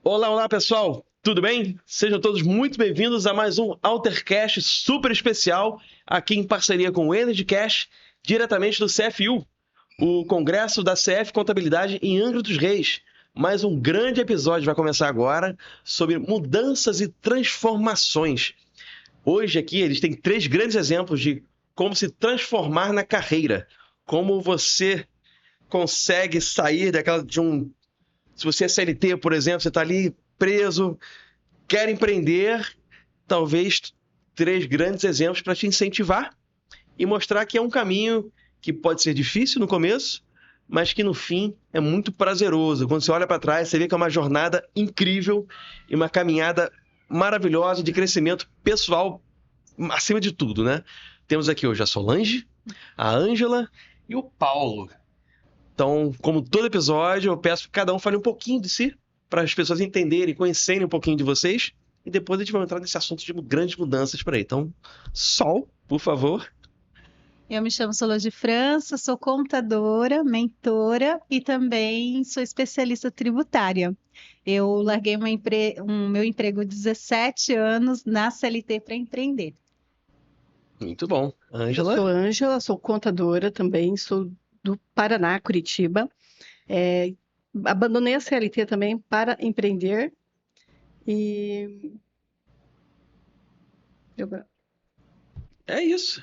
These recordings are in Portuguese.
Olá, olá pessoal, tudo bem? Sejam todos muito bem-vindos a mais um Altercast super especial, aqui em parceria com o EnergyCast, diretamente do CFU, o Congresso da CF Contabilidade em Angra dos Reis. Mais um grande episódio vai começar agora sobre mudanças e transformações. Hoje aqui eles têm 3 grandes exemplos de como se transformar na carreira, como você consegue sair Se você é CLT, por exemplo, você está ali preso, quer empreender, talvez 3 grandes exemplos para te incentivar e mostrar que é um caminho que pode ser difícil no começo, mas que no fim é muito prazeroso. Quando você olha para trás, você vê que é uma jornada incrível e uma caminhada maravilhosa de crescimento pessoal acima de tudo, né? Temos aqui hoje a Solange, a Ângela e o Paulo. Então, como todo episódio, eu peço que cada um fale um pouquinho de si, para as pessoas entenderem, conhecerem um pouquinho de vocês, e depois a gente vai entrar nesse assunto de grandes mudanças por aí. Então, Sol, por favor. Eu me chamo Solange França, sou contadora, mentora e também sou especialista tributária. Eu larguei meu emprego de 17 anos na CLT para empreender. Muito bom. Eu Ângela? sou Ângela, sou contadora também, sou do Paraná, Curitiba. Abandonei a CLT também para empreender. E É isso.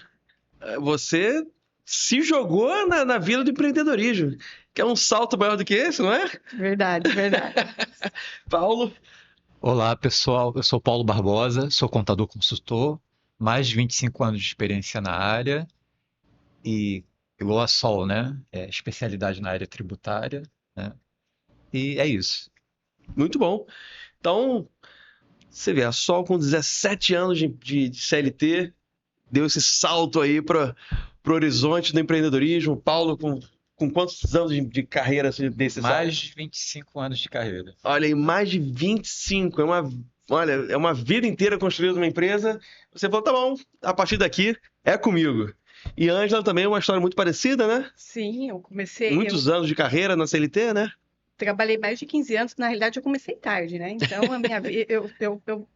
Você se jogou na vida do empreendedorismo, que é um salto maior do que esse, não é? Verdade, verdade. Paulo? Olá, pessoal. Eu sou Paulo Barbosa, sou contador consultor, mais de 25 anos de experiência na área e igual a Sol, né? Especialidade na área tributária, né? E é isso. Muito bom. Então, você vê, a Sol com 17 anos de CLT deu esse salto aí para o horizonte do empreendedorismo. Paulo com quantos anos de carreira assim, desses Mais anos? de 25 anos de carreira. Olha aí, mais de 25. É uma vida inteira construída numa empresa. Você falou, tá bom, a partir daqui é comigo. E Ângela também é uma história muito parecida, né? Sim, eu Muitos anos de carreira na CLT, né? trabalhei mais de 15 anos, na realidade eu comecei tarde, né? Então, a minha vida, eu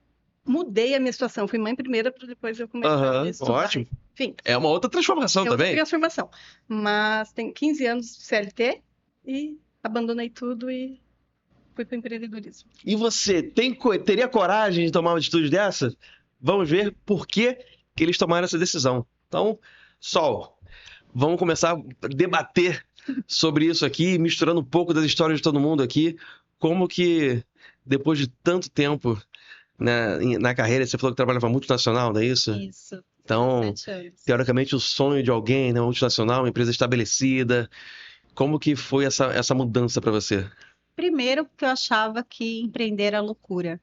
mudei a minha situação, fui mãe primeiro para depois eu começar a estudar. Ótimo. Enfim, É uma outra transformação é outra também. transformação. Mas tenho 15 anos de CLT e abandonei tudo e fui para o empreendedorismo. E você teria coragem de tomar uma atitude dessa? Vamos ver por que eles tomaram essa decisão. Então, Sol, vamos começar a debater sobre isso aqui, misturando um pouco das histórias de todo mundo aqui. Como que, depois de tanto tempo na carreira, você falou que trabalhava multinacional, não é isso? Isso. Então, 17 anos. teoricamente, o sonho de alguém, né, multinacional, uma empresa estabelecida. Como que foi essa mudança para você? Primeiro, porque eu achava que empreender era loucura.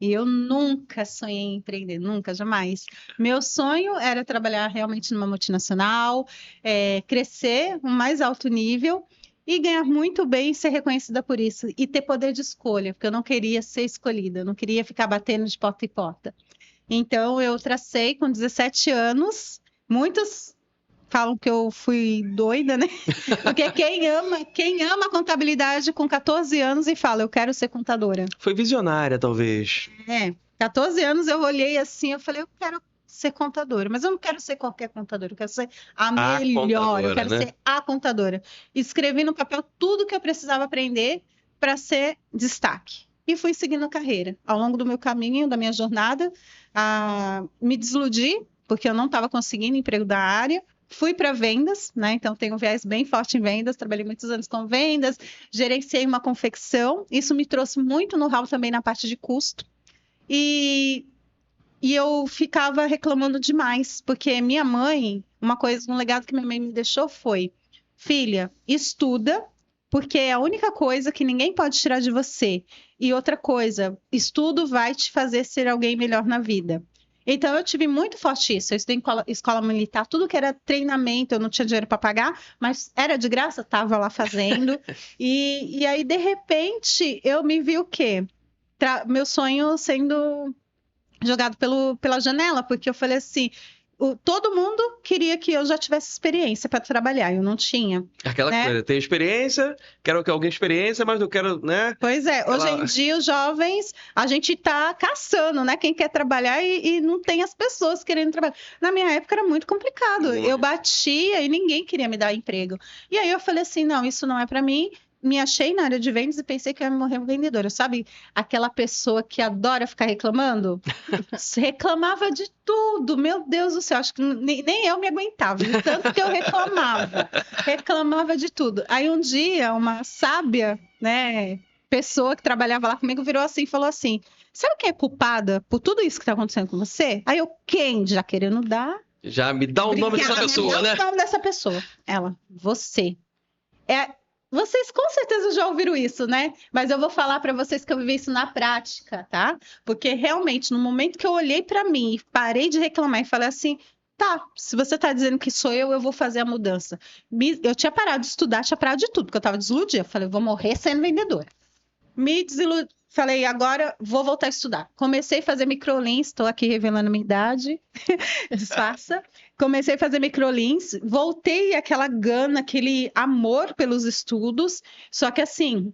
E eu nunca sonhei em empreender, nunca, jamais. Meu sonho era trabalhar realmente numa multinacional, crescer um mais alto nível e ganhar muito bem e ser reconhecida por isso. E ter poder de escolha, porque eu não queria ser escolhida, eu não queria ficar batendo de porta em porta. Então, eu tracei com 17 anos. Muitos falam que eu fui doida, né? Porque quem ama a contabilidade com 14 anos e fala, eu quero ser contadora. Foi visionária, talvez. 14 anos eu olhei assim, eu falei, eu quero ser contadora, mas eu não quero ser qualquer contadora, eu quero ser a melhor, eu contadora, quero né? ser a contadora. Escrevi no papel tudo que eu precisava aprender para ser destaque. E fui seguindo a carreira. Ao longo do meu caminho, da minha jornada, me desiludi, porque eu não estava conseguindo emprego da área. Fui para vendas, né? Então tenho um viés bem forte em vendas, trabalhei muitos anos com vendas, gerenciei uma confecção. Isso me trouxe muito know-how também na parte de custo. E eu ficava reclamando demais, porque minha mãe, um legado que minha mãe me deixou foi: filha, estuda, porque é a única coisa que ninguém pode tirar de você. E outra coisa, estudo vai te fazer ser alguém melhor na vida. Então, eu tive muito forte isso. Eu estudei em escola militar, tudo que era treinamento, eu não tinha dinheiro para pagar, mas era de graça, estava lá fazendo. E aí, de repente, eu me vi o quê? Meu sonho sendo jogado pela janela, porque eu falei assim, todo mundo queria que eu já tivesse experiência para trabalhar, eu não tinha. Aquela né? coisa, tenho experiência, quero que alguém experiência, mas eu quero, né? Pois é, hoje em dia os jovens, a gente tá caçando, né? Quem quer trabalhar e não tem as pessoas querendo trabalhar. Na minha época era muito complicado. Eu batia e ninguém queria me dar emprego. E aí eu falei assim, não, isso não é para mim. Me achei na área de vendas e pensei que eu ia morrer vendedora. Sabe aquela pessoa que adora ficar reclamando? Reclamava de tudo, meu Deus do céu. Acho que nem eu me aguentava, de tanto que eu reclamava. Reclamava de tudo. Aí um dia, uma sábia, né, pessoa que trabalhava lá comigo virou assim e falou assim: sabe quem é culpada por tudo isso que está acontecendo com você? Aí eu, quem? Já querendo dar. Já me dá o nome dessa Obrigada, pessoa, me dá né? o nome dessa pessoa. Ela, você. Vocês com certeza já ouviram isso, né? Mas eu vou falar para vocês que eu vivi isso na prática, tá? Porque realmente, no momento que eu olhei para mim e parei de reclamar e falei assim, tá, se você tá dizendo que sou eu vou fazer a mudança. Eu tinha parado de estudar, tinha parado de tudo, porque eu tava desiludida. Eu falei, eu vou morrer sendo vendedora. Me desiludi. Falei, agora vou voltar a estudar. Comecei a fazer microleans, estou aqui revelando minha idade, disfarça. Comecei a fazer microleans, voltei àquela gana, aquele amor pelos estudos, só que assim,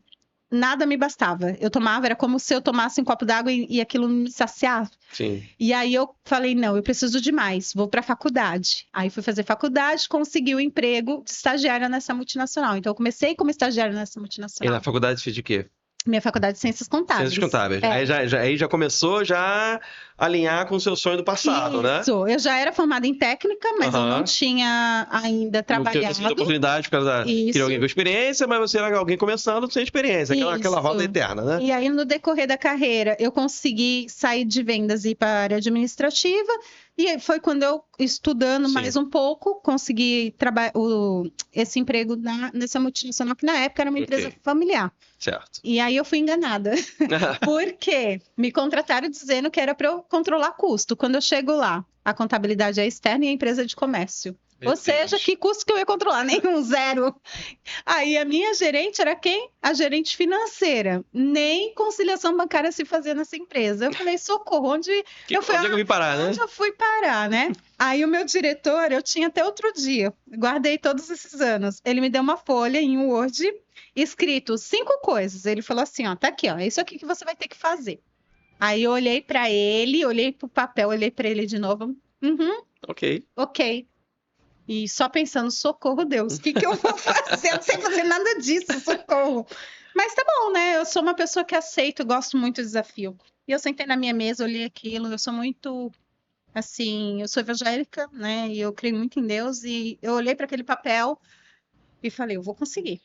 nada me bastava. Eu tomava, era como se eu tomasse um copo d'água e aquilo me saciava. Sim. E aí eu falei, não, eu preciso de mais, vou para a faculdade. Aí fui fazer faculdade, consegui o emprego de estagiária nessa multinacional. Então eu comecei como estagiária nessa E multinacional. na faculdade você fez de quê? Minha faculdade de Ciências Contábeis. Ciências contábeis. É. Aí já começou já a alinhar com o seu sonho do passado, né? Isso, eu já era formada em técnica, mas eu Aham. não tinha ainda Não teve trabalhado. essa oportunidade por causa da... Isso. Queria alguém com experiência, mas você era alguém começando sem experiência. Aquela Isso. roda eterna, né? E aí, no decorrer da carreira, eu consegui sair de vendas e ir para a área administrativa. E foi quando eu, estudando Sim. mais um pouco, consegui esse emprego nessa multinacional, que na época era uma empresa Ok. familiar. Certo. E aí eu fui enganada. Porque me contrataram dizendo que era para eu controlar custo. Quando eu chego lá, a contabilidade é externa e a empresa é de comércio. Meu Ou seja, Deus. que custo que eu ia controlar? Nenhum, zero. Aí a minha gerente era quem? A gerente financeira. Nem conciliação bancária se fazia nessa empresa. Eu falei, socorro, onde Onde é que eu vim parar, né? onde eu fui parar, né? Aí o meu diretor, eu tinha até outro dia, guardei todos esses anos. Ele me deu uma folha em Word, escrito 5 coisas. Ele falou assim, ó, tá aqui, ó, é isso aqui que você vai ter que fazer. Aí eu olhei para ele, olhei pro papel, olhei para ele de novo. Ok. Ok. E só pensando, socorro, Deus, o que eu vou fazer? Eu não sei fazer nada disso, socorro. Mas tá bom, né? Eu sou uma pessoa que aceito, gosto muito do desafio. E eu sentei na minha mesa, olhei aquilo, eu sou muito, assim, eu sou evangélica, né? E eu creio muito em Deus. E eu olhei para aquele papel e falei, eu vou conseguir.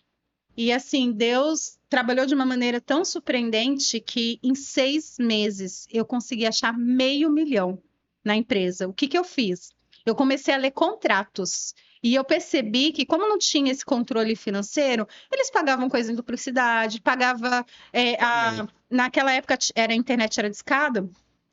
E assim, Deus trabalhou de uma maneira tão surpreendente que em 6 meses eu consegui achar R$500 mil na empresa. O que eu fiz? Eu comecei a ler contratos e eu percebi que, como não tinha esse controle financeiro, eles pagavam coisa em duplicidade, pagava. Naquela época a internet era discada,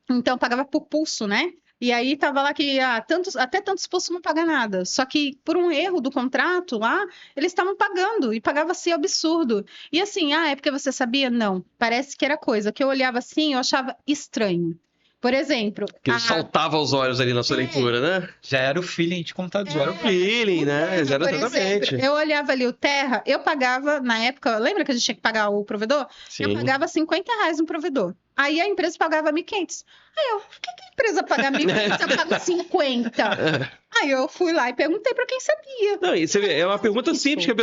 então pagava por pulso, né? E aí tava lá que até tantos pulsos não paga nada. Só que por um erro do contrato lá, eles estavam pagando e pagava assim absurdo. E assim, é porque você sabia? Não. Parece que era coisa que eu olhava assim, eu achava estranho. Por exemplo, Que saltava aos olhos ali na sua leitura, né? Já era o feeling de contador. Era o feeling, né? Terra, por Exatamente. exemplo, eu olhava ali o Terra, eu pagava, na época, lembra que a gente tinha que pagar o provedor? Eu Sim. pagava R$50 no provedor. Aí a empresa pagava 1.500. Aí eu, por que a empresa paga 1.500 eu pago 50? Aí eu fui lá e perguntei para quem sabia. Não, e você vê, é uma pergunta Isso. simples que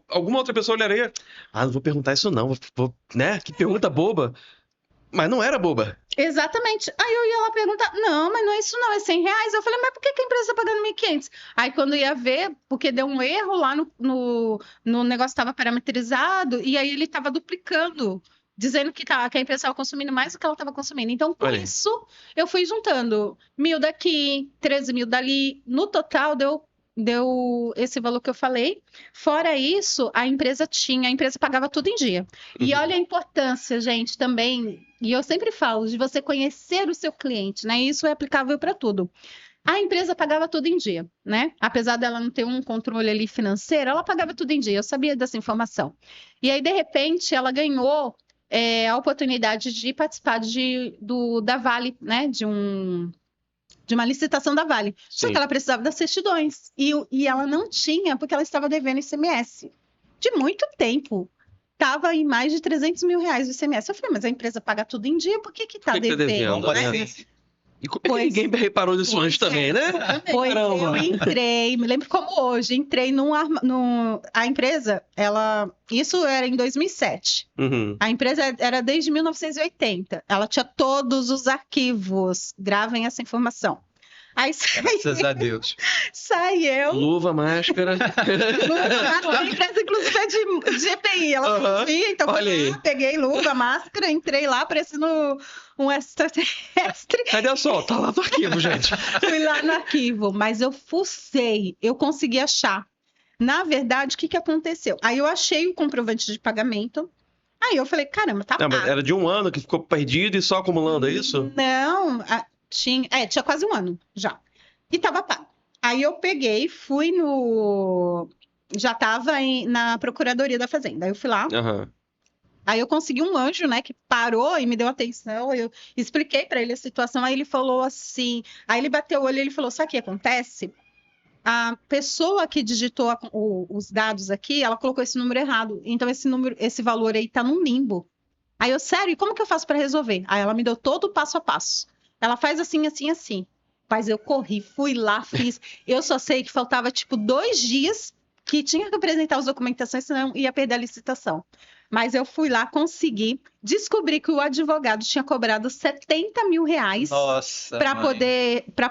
alguma outra pessoa olharia. Não vou perguntar isso não, né? Que pergunta boba. Mas não era boba. Exatamente. Aí eu ia lá perguntar, não, mas não é isso não, é R$100. Eu falei, mas por que a empresa está pagando 1.500? Aí quando ia ver, porque deu um erro lá no negócio estava parametrizado, e aí ele estava duplicando, dizendo que a empresa estava consumindo mais do que ela estava consumindo. Então, por Olha. isso, eu fui juntando 1.000 daqui, 13 mil dali. No total, deu esse valor que eu falei. Fora isso, a empresa pagava tudo em dia. E olha a importância, gente, também, e eu sempre falo, de você conhecer o seu cliente, né? Isso é aplicável para tudo. A empresa pagava tudo em dia, né? Apesar dela não ter um controle ali financeiro, ela pagava tudo em dia. Eu sabia dessa informação. E aí, de repente, ela ganhou a oportunidade de participar da Vale, né? de uma licitação da Vale. Só Sim. que ela precisava das certidões. E ela não tinha, porque ela estava devendo ICMS. De muito tempo. Estava em mais de 300 mil reais o ICMS. Eu falei, mas a empresa paga tudo em dia, por que está Por que que tá devendo? devendo, né? né? E como é que ninguém reparou nisso antes também, né? Pois Caramba. eu entrei, me lembro como hoje, entrei a empresa, isso era em 2007. Uhum. A empresa era desde 1980. Ela tinha todos os arquivos, gravem essa informação. Aí Graças a Deus. sai eu, Luva, máscara. a empresa inclusive é de EPI, ela Aham. fazia, então Olha fui lá, aí. peguei luva, máscara, entrei lá parecendo um extraterrestre. Cadê a sol? Tá lá no arquivo, gente. Fui lá no arquivo, mas eu fucei, eu consegui achar. Na verdade, o que que aconteceu? Aí eu achei o comprovante de pagamento. Aí eu falei, caramba, tá Não, mas pago. era de um ano que ficou perdido e só acumulando, é isso? Não, tinha quase um ano já. E tava pago. Aí eu peguei, fui no... Já tava na Procuradoria da Fazenda. Aí eu fui lá. Aham. Aí eu consegui um anjo, né, que parou e me deu atenção. Eu expliquei para ele a situação. Aí ele falou assim. Aí ele bateu o olho e ele falou: sabe o que acontece? A pessoa que digitou os dados aqui, ela colocou esse número errado. Então esse valor aí tá num limbo. Aí eu, sério, e como que eu faço para resolver? Aí ela me deu todo o passo a passo. Ela faz assim, assim, assim. Mas eu corri, fui lá, fiz. Eu só sei que faltava, tipo, 2 dias que tinha que apresentar as documentações, senão ia perder a licitação. Mas eu fui lá, consegui, descobri que o advogado tinha cobrado 70 mil reais Nossa, para mãe.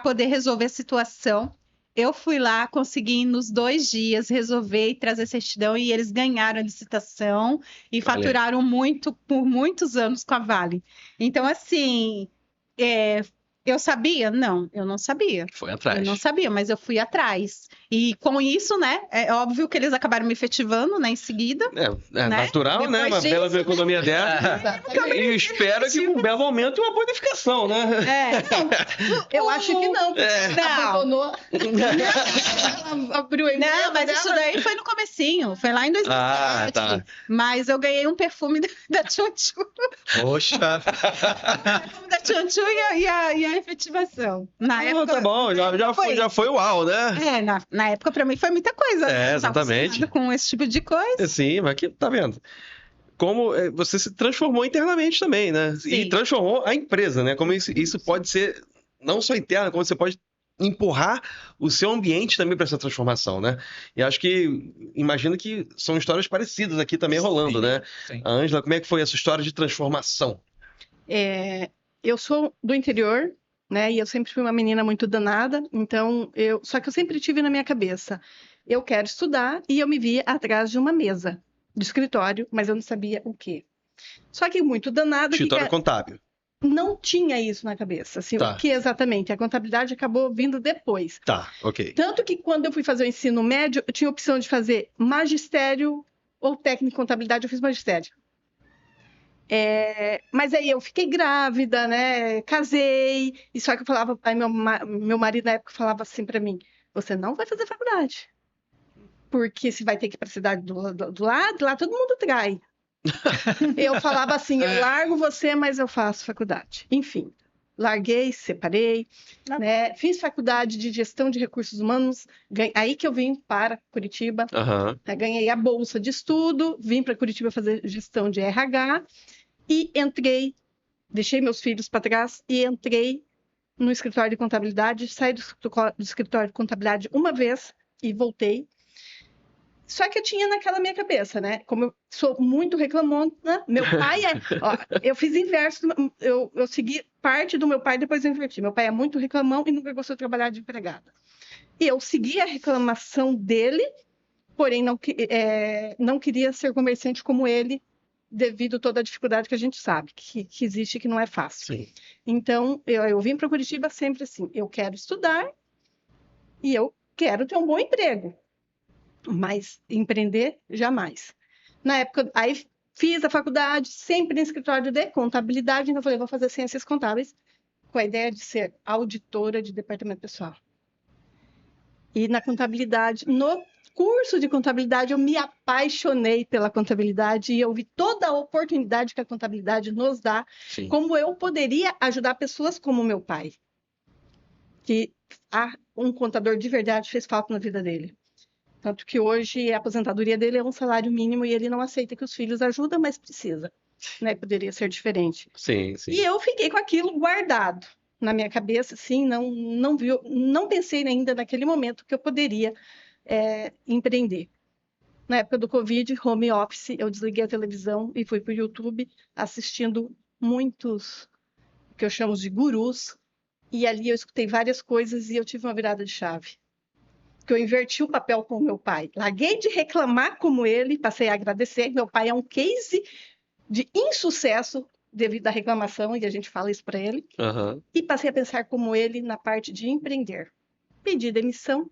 poder resolver a situação. Eu fui lá, consegui nos 2 dias resolver e trazer certidão, e eles ganharam a licitação e Valeu. faturaram muito por muitos anos com a Vale. Então, assim, eu sabia? Não, eu não sabia. Foi Eu atrás. não sabia, mas eu fui atrás. E com isso, né, é óbvio que eles acabaram me efetivando, né, em seguida. É Né? natural, né? Depois Uma disso, bela economia dessa. E espero que um belo aumento e uma bonificação, né? Eu acho que não, porque É. ela abandonou. Ela abriu a empresa Não, mas isso dela. daí foi no comecinho, foi lá em 2007. Ah, tá. Mas eu ganhei um perfume da Tchutchu. Poxa, Perfume da Tchutchu e a efetivação. Na época, Tá bom, já foi uau, né? na época pra mim foi muita coisa. É, Eu tava exatamente. acostumada com esse tipo de coisa. Sim, mas aqui, tá vendo? Como você se transformou internamente também, né? E Sim. transformou a empresa, né? Como isso pode ser não só interno, como você pode empurrar o seu ambiente também para essa transformação, né? E acho que, imagino que são histórias parecidas aqui também rolando, Sim, né? sim. A Ângela, como é que foi essa história de transformação? Eu sou do interior, né? E eu sempre fui uma menina muito danada, então só que eu sempre tive na minha cabeça, eu quero estudar, e eu me via atrás de uma mesa de escritório, mas eu não sabia o quê. Só que muito danada, Escritório contábil. não tinha isso na cabeça, assim, Tá. o que exatamente? A contabilidade acabou vindo depois. Tá, ok. Tanto que quando eu fui fazer o ensino médio, eu tinha a opção de fazer magistério ou técnico em contabilidade, eu fiz magistério. Mas aí eu fiquei grávida, né? Casei, e só que eu falava, aí meu marido na época falava assim pra mim: você não vai fazer faculdade, porque você vai ter que ir pra cidade do lado, lá todo mundo trai. Eu falava assim: eu largo você, mas eu faço faculdade. Enfim, larguei, separei, né? Fiz faculdade de gestão de recursos humanos, aí que eu vim para Curitiba. Aham. Ganhei a bolsa de estudo, vim para Curitiba fazer gestão de RH e entrei, deixei meus filhos para trás e entrei no escritório de contabilidade, saí do escritório de contabilidade uma vez e voltei. Só que eu tinha naquela minha cabeça, né? Como eu sou muito reclamona, meu pai ó, eu fiz inverso, eu segui parte do meu pai, depois eu inverti. Meu pai é muito reclamão e nunca gostou de trabalhar de empregada. E eu segui a reclamação dele, porém não queria ser comerciante como ele, devido a toda a dificuldade que a gente sabe que existe, que não é fácil. Sim. Então, eu vim para Curitiba sempre assim, eu quero estudar e eu quero ter um bom emprego, mas empreender, jamais. Na época, aí fiz a faculdade, sempre em escritório de contabilidade, então eu falei, vou fazer ciências contábeis, com a ideia de ser auditora de departamento pessoal. E na contabilidade, no curso de contabilidade, eu me apaixonei pela contabilidade e eu vi toda a oportunidade que a contabilidade nos dá, Sim. como eu poderia ajudar pessoas como meu pai. que um contador de verdade fez falta na vida dele. Tanto que hoje a aposentadoria dele é um salário mínimo e ele não aceita que os filhos ajudem, mas precisa, né? Poderia ser diferente. Sim, sim. E eu fiquei com aquilo guardado na minha cabeça, assim, não pensei ainda naquele momento que eu poderia empreender. Na época do Covid, home office, eu desliguei a televisão e fui para o YouTube assistindo muitos, que eu chamo de gurus, e ali eu escutei várias coisas e eu tive uma virada de chave. Que eu inverti o papel com o meu pai. Larguei de reclamar como ele, passei a agradecer. Meu pai é um case de insucesso devido à reclamação, e a gente fala isso para ele. Aham. E passei a pensar como ele na parte de empreender. Pedi demissão,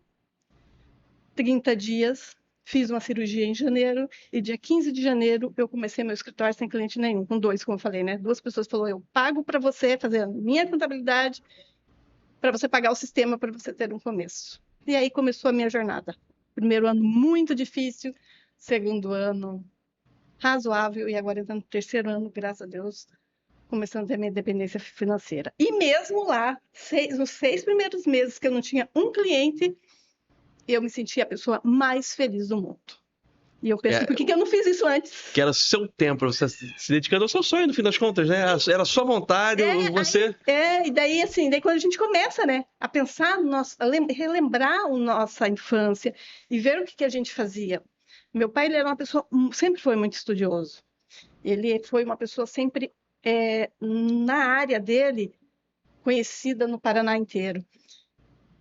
30 dias, fiz uma cirurgia em janeiro, e dia 15 de janeiro eu comecei meu escritório sem cliente nenhum, com 2, como eu falei, né? 2 pessoas falaram, eu pago para você fazer a minha contabilidade, para você pagar o sistema, para você ter um começo. E aí começou a minha jornada. Primeiro ano muito difícil, segundo ano razoável, e agora entrando no terceiro ano, graças a Deus, começando a ter minha independência financeira. E mesmo lá, nos 6 primeiros meses que eu não tinha um cliente, eu me sentia a pessoa mais feliz do mundo. E eu penso, por que eu não fiz isso antes? Que era seu tempo, você se dedicando ao seu sonho, no fim das contas, né? Era a sua vontade, você... E daí, assim, quando a gente começa, né, a pensar, relembrar a nossa infância e ver o que a gente fazia. Meu pai, ele era uma pessoa, sempre foi muito estudioso. Ele foi uma pessoa sempre, na área dele, conhecida no Paraná inteiro.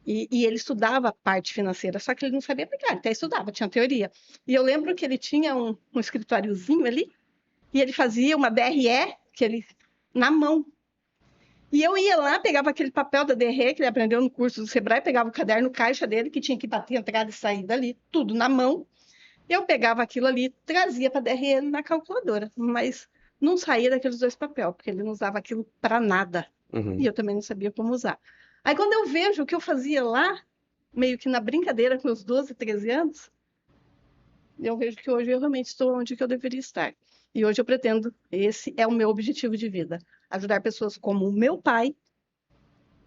E ele estudava a parte financeira, só que ele não sabia aplicar, ele até estudava, tinha teoria. E eu lembro que ele tinha um escritóriozinho ali, e ele fazia uma DRE, na mão. E eu ia lá, pegava aquele papel da DRE, que ele aprendeu no curso do Sebrae, pegava o caderno caixa dele, que tinha que bater entrada e saída ali, tudo na mão. Eu pegava aquilo ali, trazia para a DRE na calculadora, mas não saía daqueles 2 papéis, porque ele não usava aquilo para nada. Uhum. E eu também não sabia como usar. Aí quando eu vejo o que eu fazia lá, meio que na brincadeira com meus 12, 13 anos, eu vejo que hoje eu realmente estou onde que eu deveria estar. E hoje eu pretendo, esse é o meu objetivo de vida, ajudar pessoas como o meu pai,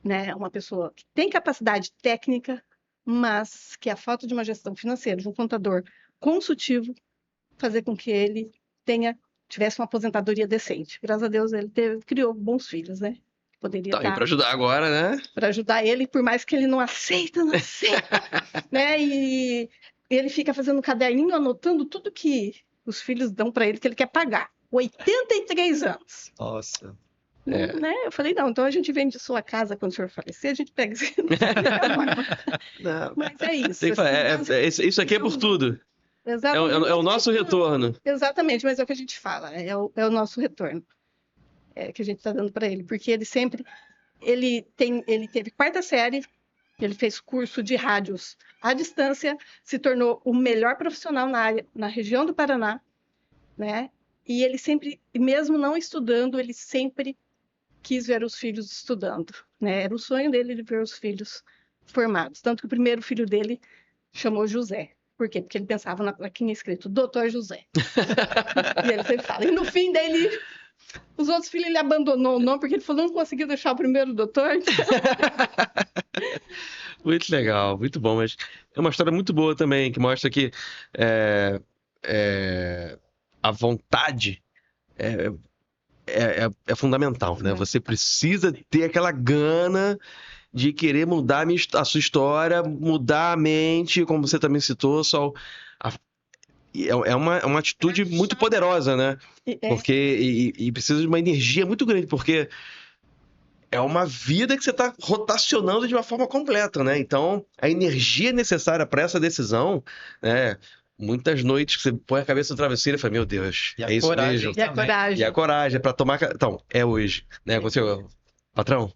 né, uma pessoa que tem capacidade técnica, mas que a falta de uma gestão financeira, de um contador consultivo, fazer com que ele tivesse uma aposentadoria decente. Graças a Deus ele criou bons filhos, né? Poderia Tá aí para ajudar agora, né? Para ajudar ele, por mais que ele não aceita, né? E ele fica fazendo um caderninho, anotando tudo que os filhos dão para ele, que ele quer pagar. 83 anos. Nossa. É. Né? Eu falei, não, então a gente vende sua casa quando o senhor falecer, a gente pega esse... Não. Mas é isso. Tem que falar, isso aqui é por tudo. Exatamente. É o nosso retorno. Exatamente, mas é o que a gente fala, é o nosso retorno. Que a gente está dando para ele, porque ele sempre, ele teve 4ª série, ele fez curso de rádios à distância, se tornou o melhor profissional na área, na região do Paraná, né? E ele sempre, mesmo não estudando, ele sempre quis ver os filhos estudando, né? Era o sonho dele de ver os filhos formados, tanto que o primeiro filho dele chamou José. Por quê? Porque ele pensava na plaquinha escrito Dr. José. E ele sempre fala, e no fim dele... Os outros filhos ele abandonou o nome, porque ele falou não conseguiu deixar o primeiro doutor. Então... Muito legal, muito bom. Mas é uma história muito boa também, que mostra que a vontade é fundamental, né? Você precisa ter aquela gana de querer mudar a sua história, mudar a mente, como você também citou, é uma atitude muito poderosa, né? Porque precisa de uma energia muito grande, porque é uma vida que você está rotacionando de uma forma completa, né? Então, a energia necessária para essa decisão, né? Muitas noites que você põe a cabeça no travesseiro e fala, meu Deus, E a é isso coragem mesmo. E a coragem. E a coragem para tomar... Então, é hoje, né? Patrão,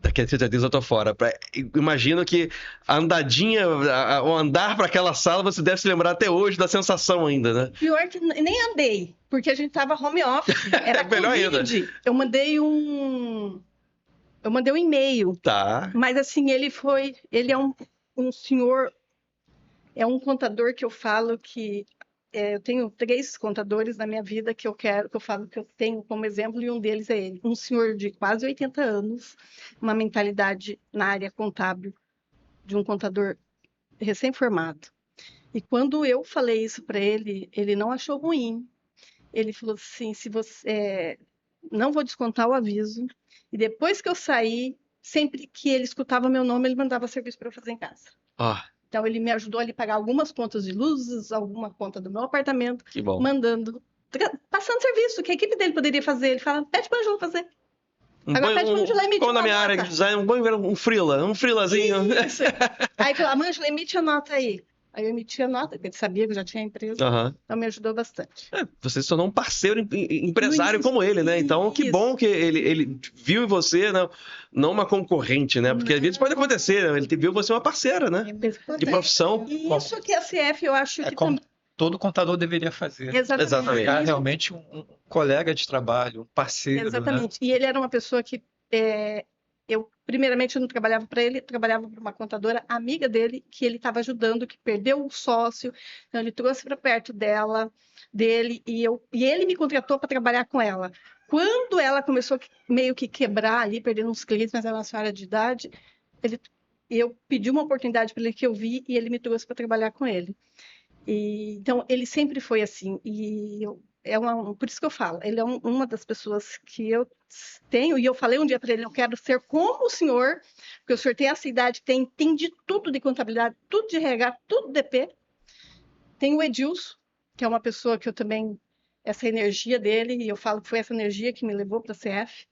daqui a 30 dias eu tô fora. Imagino que a andadinha, o andar para aquela sala, você deve se lembrar até hoje da sensação ainda, né? Ele que nem andei, porque a gente tava home office. Era melhor COVID. Ainda. Eu mandei um e-mail. Tá. Mas assim, ele é um senhor, é um contador que eu falo que eu tenho 3 contadores na minha vida que eu falo que eu tenho como exemplo, e um deles é ele. Um senhor de quase 80 anos, uma mentalidade na área contábil de um contador recém-formado. E quando eu falei isso para ele, ele não achou ruim. Ele falou assim, se você não vou descontar o aviso, e depois que eu saí, sempre que ele escutava meu nome, ele mandava serviço para eu fazer em casa. Ó, Então, ele me ajudou a pagar algumas contas de luzes, alguma conta do meu apartamento, que bom. passando serviço, que a equipe dele poderia fazer. Ele fala, pede para a Ângela fazer. Agora pede pra Ângela emitir Como na uma minha área nota. de design, vamos ver um freelazinho. Isso. Aí falava, Ângela, emite a nota aí. Aí eu emiti a nota, porque ele sabia que eu já tinha empresa, Aham. então me ajudou bastante. Você se tornou um parceiro empresário Isso, como ele, né? Então, que isso. bom que ele viu em você, né? Não uma concorrente, né? Porque às vezes pode acontecer, né? Ele viu você uma parceira, né? De profissão. E isso que a CF, eu acho que como também... todo contador deveria fazer. Exatamente. Pegar realmente um colega de trabalho, um parceiro, né? Exatamente. E ele era uma pessoa que primeiramente, eu não trabalhava para ele, trabalhava para uma contadora amiga dele, que ele estava ajudando, que perdeu o sócio, então ele trouxe para perto dele, e ele me contratou para trabalhar com ela. Quando ela começou meio que quebrar ali, perdendo uns clientes, mas era uma senhora de idade, eu pedi uma oportunidade para ele que eu vi, e ele me trouxe para trabalhar com ele. Então, ele sempre foi assim, por isso que eu falo, ele é uma das pessoas que eu tenho, e eu falei um dia para ele, eu quero ser como o senhor, porque o senhor tem essa idade, tem de tudo de contabilidade, tudo de RH, tudo de DP. Tem o Edilson, que é uma pessoa que eu também, essa energia dele, e eu falo que foi essa energia que me levou para a CF,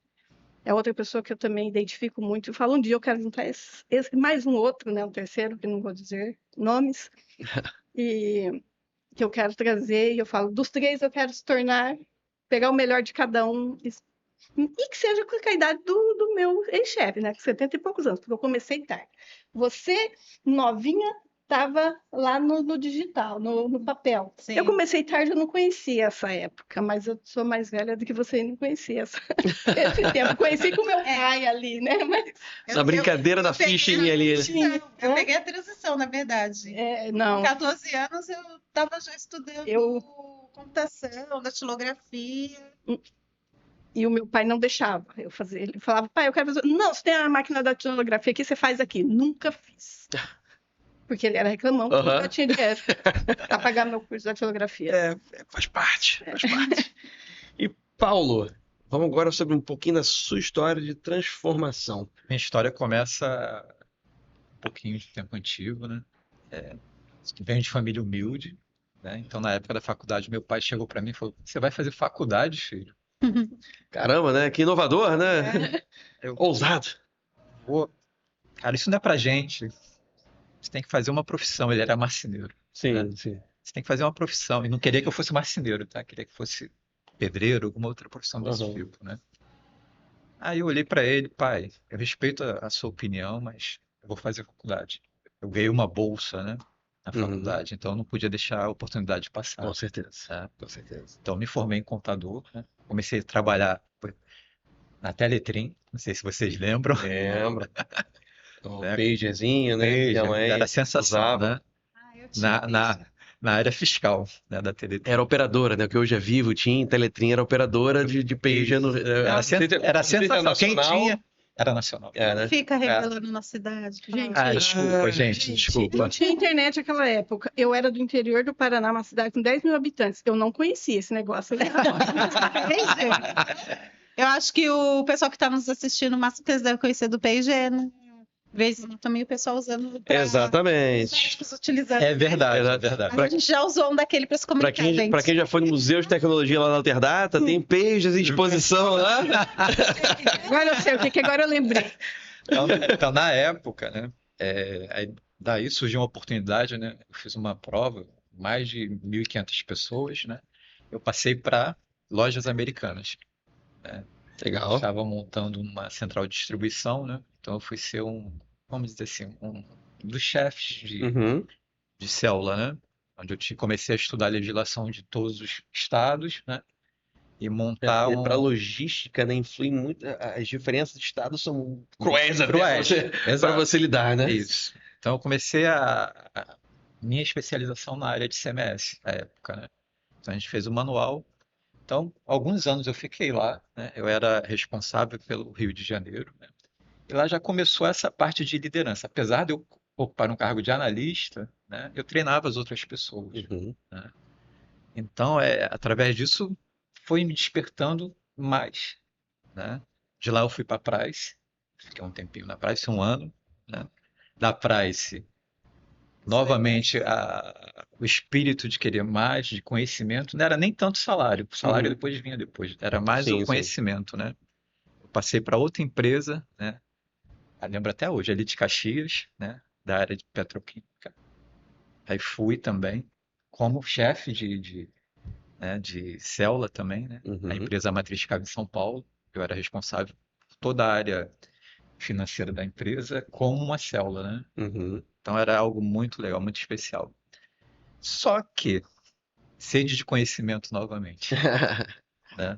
é outra pessoa que eu também identifico muito. Eu falo, um dia eu quero juntar mais um outro, né, um terceiro, que não vou dizer nomes, e que eu quero trazer, e eu falo, dos 3 eu quero pegar o melhor de cada um, e que seja com a idade do meu ex-chefe, né, com 70 e poucos anos, porque eu comecei tarde. Você, novinha, estava lá no digital, no papel. Sim. Eu comecei tarde, eu não conhecia essa época, mas eu sou mais velha do que você e não conhecia esse tempo. Conheci com meu pai ali, né? Mas... Na brincadeira da phishing ali. Eu peguei a transição, na verdade. Não. Com 14 anos, eu estava já estudando computação, datilografia. E o meu pai não deixava eu fazer. Ele falava, pai, eu quero fazer... Não, você tem a máquina da datilografia aqui, você faz aqui. Nunca fiz. Porque ele era reclamão, porque eu tinha dinheiro para pagar meu curso de datilografia. Faz parte. E Paulo, vamos agora sobre um pouquinho da sua história de transformação. Minha história começa um pouquinho de tempo antigo, né? Venho de família humilde, né? Então, na época da faculdade, meu pai chegou para mim e falou: você vai fazer faculdade, filho? Caramba, né? Que inovador, né? Ousado. Cara, isso não é pra gente. Você tem que fazer uma profissão. Ele era marceneiro. Sim, né? sim. Você tem que fazer uma profissão. E não queria que eu fosse marceneiro, tá? Queria que fosse pedreiro, alguma outra profissão desse tipo, né? Aí eu olhei pra ele, pai, eu respeito a sua opinião, mas eu vou fazer faculdade. Eu ganhei uma bolsa, né? Na faculdade, então eu não podia deixar a oportunidade passar. Com certeza. Tá? Com certeza. Então me formei em contador, né? Comecei a trabalhar na Teletrim, não sei se vocês lembram. Lembra. O pagerzinho, né? Era sensação, né? Eu tinha Na área fiscal, né, da Teletrim. Era operadora, né? Que hoje é Vivo, TIM, Teletrim era operadora de pager. Era sensação. Quem tinha era nacional. Né? Fica revelando na cidade. Gente, desculpa, gente, desculpa. Não tinha internet naquela época. Eu era do interior do Paraná, uma cidade com 10 mil habitantes. Eu não conhecia esse negócio. Eu acho que o pessoal que está nos assistindo, o máximo que eles devem conhecer do PG, né? Vezes também o pessoal usando pra... Exatamente. Utilizando. É verdade, é verdade. A gente já usou um daquele para se comunicar, Para quem já foi no Museu de Tecnologia lá na Alterdata, tem pagers em exposição lá. Agora eu sei o que agora eu lembrei. Então, na época, né? Daí surgiu uma oportunidade, né? Eu fiz uma prova, mais de 1.500 pessoas, né? Eu passei para lojas americanas, né? Legal. Estava montando uma central de distribuição, né? Então eu fui ser vamos dizer assim, um dos chefes de célula, né? Onde eu comecei a estudar a legislação de todos os estados, né? E montar para logística, né? Influi muito. As diferenças de estados são cruéis para você lidar, né? Isso. Então eu comecei a minha especialização na área de CMS, na época, né? Então a gente fez o manual. Então, alguns anos eu fiquei lá, né? Eu era responsável pelo Rio de Janeiro, né? E lá já começou essa parte de liderança. Apesar de eu ocupar um cargo de analista, né? Eu treinava as outras pessoas, Uhum. né? Então, através disso, foi me despertando mais, né? De lá eu fui para a Price, fiquei um tempinho na Price, um ano, né? Da Price, novamente, o espírito de querer mais, de conhecimento, não era nem tanto salário, o salário Uhum. depois vinha depois, era mais o Sim, sim. conhecimento, né? Eu passei para outra empresa, né? Eu lembro até hoje, ali de Caxias, né? Da área de petroquímica. Aí fui também como chefe né, de célula também, né? A Uhum. empresa matriz ficava em São Paulo. Eu era responsável por toda a área financeira da empresa como uma célula, né? Uhum. Então era algo muito legal, muito especial. Só que sede de conhecimento novamente, né?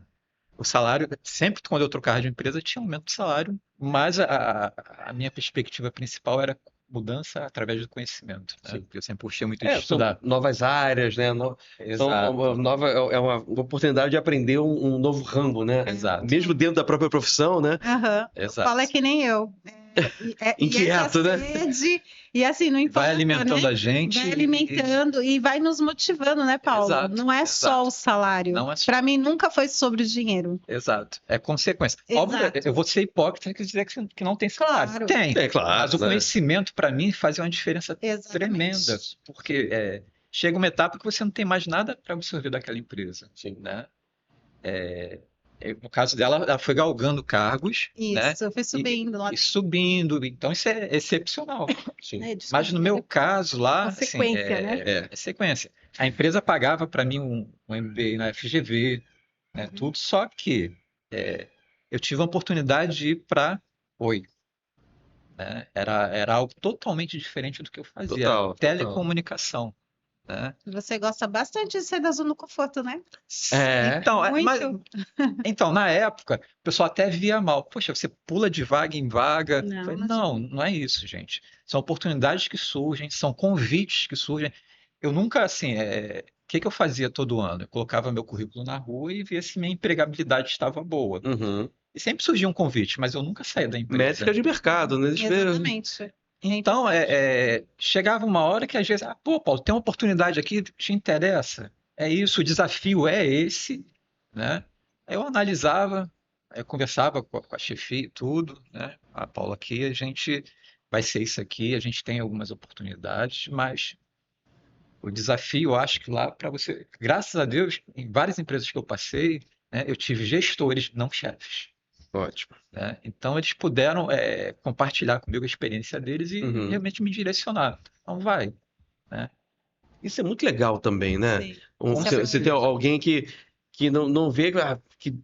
O salário, sempre quando eu trocava de empresa, tinha aumento de salário, mas a minha perspectiva principal era mudança através do conhecimento, né? Sim. Porque eu sempre gostei muito de São estudar. novas áreas, né? São uma Exato, nova, é uma oportunidade de aprender um novo ramo, né? exato, Mesmo dentro da própria profissão, né? Aham. exato. Fala que nem eu. E Inquieto, essa né? sede, e assim, não importa, Vai alimentando né? a gente. Vai alimentando e vai nos motivando, né, Paulo? Exato, Não é só exato. o salário. Não é só. Para mim, nunca foi sobre o dinheiro. Exato. É consequência. Óbvio, Exato. eu vou ser hipócrita e dizer que não tem salário. Claro. Tem. É claro, Mas o né? conhecimento, para mim, fazia uma diferença tremenda. Exatamente. Porque chega uma etapa que você não tem mais nada para absorver daquela empresa, Sim. né? No caso dela, ela foi galgando cargos, né? Isso, eu fui subindo lá E subindo. Então, isso é excepcional. Sim. Mas no meu caso lá, assim, Consequência, né? é sequência. A empresa pagava para mim um MBA na FGV, né, tudo, só que eu tive a oportunidade de ir para Oi, né? Era algo totalmente diferente do que eu fazia. Total. Telecomunicação, né? Você gosta bastante de sair da zona do conforto, né? Então, Muito. então, na época, o pessoal até via mal. Poxa, você pula de vaga em vaga. Não, Eu falei, mas- não é isso, gente. São oportunidades que surgem, são convites que surgem. Eu nunca, assim, o que eu fazia todo ano? Eu colocava meu currículo na rua e via se minha empregabilidade estava boa. Uhum. E sempre surgia um convite, mas eu nunca saía da empresa. Métrica de mercado, né? Exatamente. Então, chegava uma hora que às vezes, pô, Paulo, tem uma oportunidade aqui, te interessa? É isso, o desafio é esse, né? Aí eu analisava, aí eu conversava com a chefia e tudo, né? Paulo, aqui a gente vai ser isso aqui, a gente tem algumas oportunidades, mas o desafio, eu acho que lá para você, graças a Deus, em várias empresas que eu passei, né, eu tive gestores, não chefes. Ótimo. Né? Então eles puderam compartilhar comigo a experiência deles e Uhum. realmente me direcionar. Então vai, né? Isso é muito legal também, né? Sim. Você tem alguém que não vê que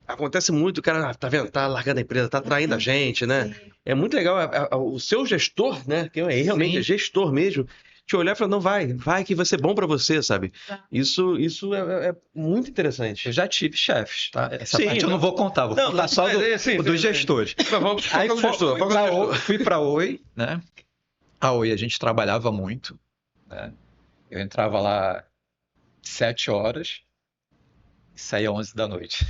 acontece muito, o cara, tá vendo, tá largando a empresa, tá traindo a gente, né? Sim. É muito legal o seu gestor, né? Que realmente Sim. é gestor mesmo, te olhar e falar, não, vai que vai ser bom pra você, sabe? Tá. Isso é muito interessante. Eu já tive chefes, tá? Essa Sim, parte eu não- não vou contar, vou contar só dos gestores. Mas vamos Aí focar no gestor, foca no gestor. fui para a Oi, né? A Oi a gente trabalhava muito, né? Eu entrava lá 7 horas e saía 11 da noite.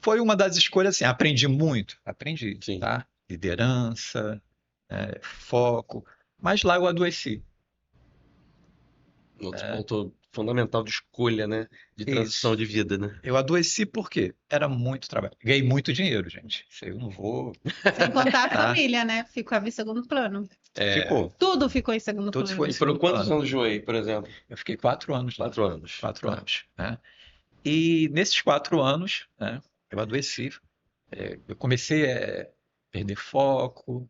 Foi uma das escolhas, assim, aprendi muito, aprendi, Sim. tá? Liderança, foco, mas lá eu adoeci. Outro ponto fundamental de escolha, né? De transição de vida, né? Eu adoeci porque era muito trabalho. Ganhei muito dinheiro, gente. Isso aí eu não vou. Sem contar a Tá. família, né? Ficava em segundo plano. Ficou. Tudo ficou em segundo Tudo plano. ficou em E por segundo quantos plano. anos de Oi, por exemplo? Eu fiquei 4 anos lá. 4 anos. 4 Tá. anos, né? E nesses 4 anos, né, eu adoeci. Eu comecei a perder foco,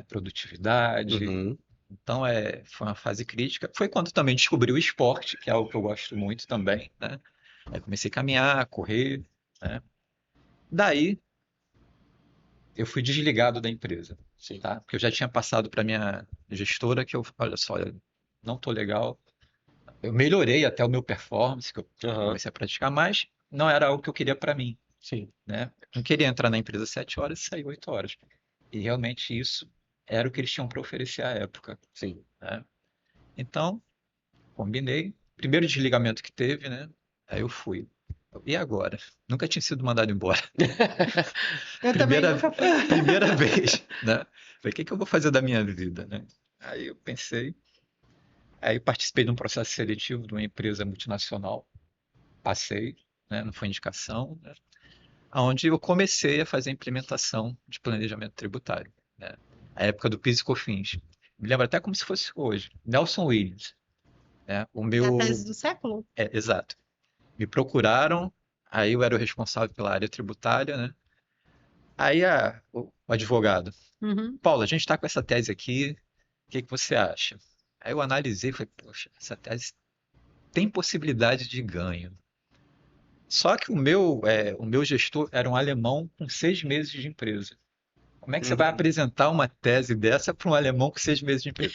produtividade. Uhum. Então, foi uma fase crítica. Foi quando também descobri o esporte, que é algo que eu gosto muito também, né? Aí comecei a caminhar, correr, né? Daí, eu fui desligado da empresa, Sim. tá? Porque eu já tinha passado para minha gestora que olha só, eu não tô legal. Eu melhorei até o meu performance, que eu Aham. comecei a praticar, mas não era algo que eu queria para mim, Sim. né? Eu não queria entrar na empresa 7 horas e sair 8 horas. E realmente isso era o que eles tinham para oferecer à época, Sim. né? Então, combinei. Primeiro desligamento que teve, né? Aí eu fui. E agora? Nunca tinha sido mandado embora. Eu também Primeira, nunca fui. primeira vez, né? Falei, o que que eu vou fazer da minha vida, né? Aí eu pensei. Aí eu participei de um processo seletivo de uma empresa multinacional. Passei, né? Não foi indicação, né? Onde eu comecei a fazer a implementação de planejamento tributário, né? A época do PIS e COFINS. Me lembro até como se fosse hoje. Nelson Williams, né? O É a meu... tese do século? exato. Me procuraram, aí eu era o responsável pela área tributária, né? Aí o advogado, Uhum. Paulo, a gente está com essa tese aqui, o que que você acha? Aí eu analisei e falei, poxa, essa tese tem possibilidade de ganho. Só que o meu gestor era um alemão com 6 meses de empresa. Como é que você vai apresentar uma tese dessa para um alemão com 6 meses de empresa?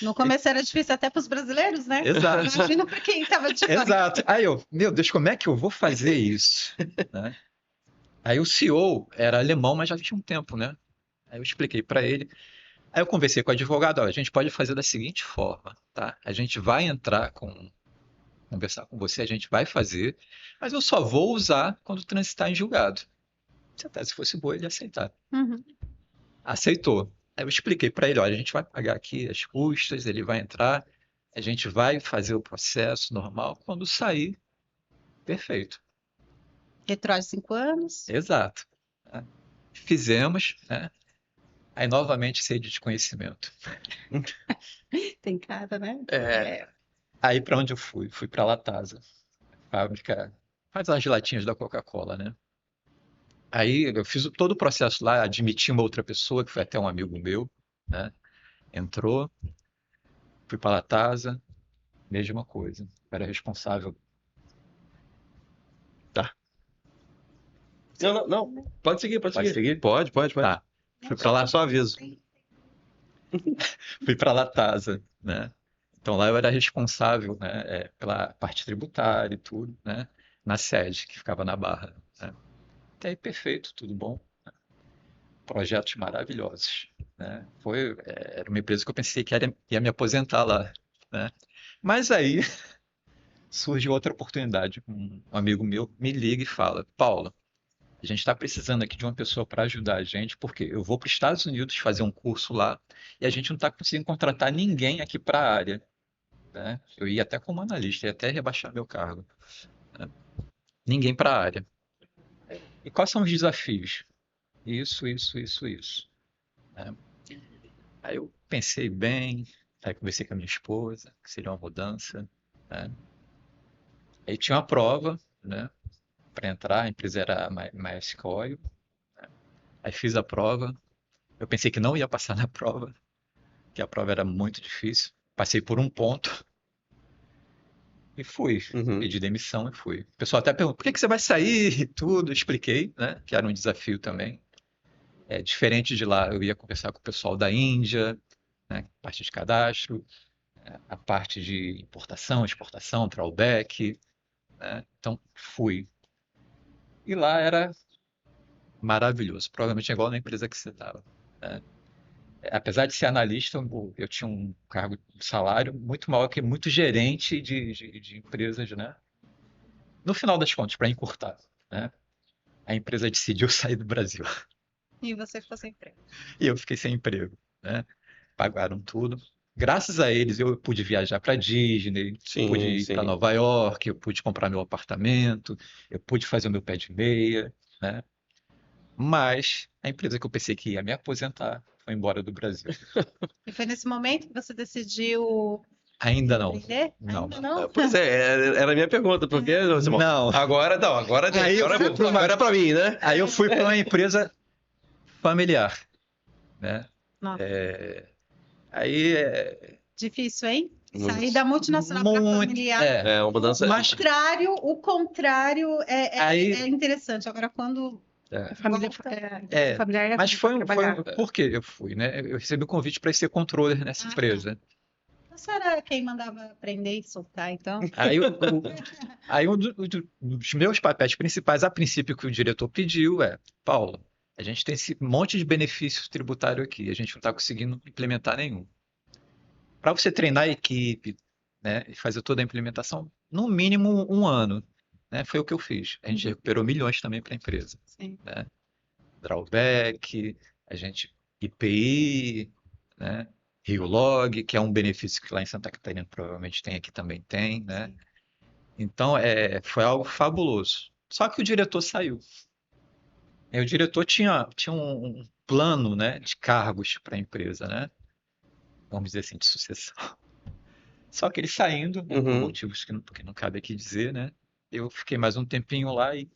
No começo era difícil até para os brasileiros, né? Exato. Imagina para quem estava de fora. Exato. Aí eu, meu Deus, como é que eu vou fazer isso? Né? Aí o CEO era alemão, mas já tinha um tempo, né? Aí eu expliquei para ele. Aí eu conversei com o advogado, ó, a gente pode fazer da seguinte forma, tá? A gente vai conversar com você, a gente vai fazer, mas eu só vou usar quando transitar em julgado. Se a tese fosse boa, ele ia aceitar. Uhum. Aceitou. Aí eu expliquei para ele, olha, a gente vai pagar aqui as custas, ele vai entrar, a gente vai fazer o processo normal, quando sair, perfeito. Retró de 5 anos. Exato. Né? Fizemos, né? Aí novamente sede de conhecimento. Tem cara, né? É. Aí para onde eu fui? Fui para a Latasa, fábrica, faz as latinhas da Coca-Cola, né? Aí eu fiz todo o processo lá, admiti uma outra pessoa, que foi até um amigo meu, né? Entrou, fui para a Latasa, mesma coisa. Eu era responsável. Tá. Não. Pode seguir, pode Pode seguir. seguir? Pode. Tá. Fui para lá, Só aviso. fui para a Latasa, né? Então lá eu era responsável, né, pela parte tributária e tudo, né? Na sede, que ficava na Barra, né? Até aí perfeito, tudo bom. Projetos maravilhosos, né? Era uma empresa que eu pensei que ia me aposentar lá, né? Mas aí surge outra oportunidade. Um amigo meu me liga e fala, Paulo, a gente está precisando aqui de uma pessoa para ajudar a gente, porque eu vou para os Estados Unidos fazer um curso lá e a gente não está conseguindo contratar ninguém aqui para a área, né? Eu ia até como analista, ia até rebaixar meu cargo, né? Ninguém para a área. E quais são os desafios? Isso, né? Aí eu pensei bem, aí conversei com a minha esposa, que seria uma mudança, né? Aí tinha uma prova, né, para entrar, a empresa era a MySQL, né? Aí fiz a prova, eu pensei que não ia passar na prova, que a prova era muito difícil, passei por um ponto e fui, Uhum. pedi demissão e fui. O pessoal até perguntou, por que que você vai sair e tudo? Expliquei, né, que era um desafio também. Diferente de lá, eu ia conversar com o pessoal da Índia, né, parte de cadastro, a parte de importação, exportação, drawback, né? Então fui. E lá era maravilhoso, provavelmente é igual na empresa que você estava, né? Apesar de ser analista, eu tinha um cargo de salário muito maior que muito gerente de empresas, né? No final das contas, para encurtar, né? A empresa decidiu sair do Brasil E você ficou sem emprego. e eu fiquei sem emprego, né? Pagaram tudo. Graças a eles, eu pude viajar para Disney, pude ir para Sim. Nova York, eu pude comprar meu apartamento, eu pude fazer o meu pé de meia, né? Mas a empresa que eu pensei que ia me aposentar foi embora do Brasil. E foi nesse momento que você decidiu Ainda não. empreender? Não. Ainda não? Pois era a minha pergunta, porque Não. agora não, agora Aí eu fui pra uma- agora é pra mim, né? Aí eu fui para uma empresa familiar, né? Nossa, Aí difícil, hein? Muito. Sair da multinacional para muito, familiar. É uma mudança. Mas- O contrário Aí- é interessante. Agora, quando A família É, familiar mas foi trabalhar. por que eu fui, né? Eu recebi o convite para ser controller nessa Ah, empresa. você era quem mandava aprender e soltar, então? Aí um dos meus papéis principais, a princípio, que o diretor pediu Paulo, a gente tem esse monte de benefícios tributários aqui, a gente não está conseguindo implementar nenhum. para você treinar a equipe, né, e fazer toda a implementação, no mínimo 1 ano, né? Foi o que eu fiz. A gente recuperou milhões também para a empresa, Sim. né? Drawback, a gente IPI, né? RioLog, que é um benefício que lá em Santa Catarina provavelmente tem, aqui também tem, né? Então, foi algo fabuloso. Só que o diretor saiu. E o diretor tinha um plano, né, de cargos para a empresa, né? Vamos dizer assim, de sucessão. Só que ele saindo, né, por Uhum. motivos que não cabe aqui dizer, né? Eu fiquei mais um tempinho lá e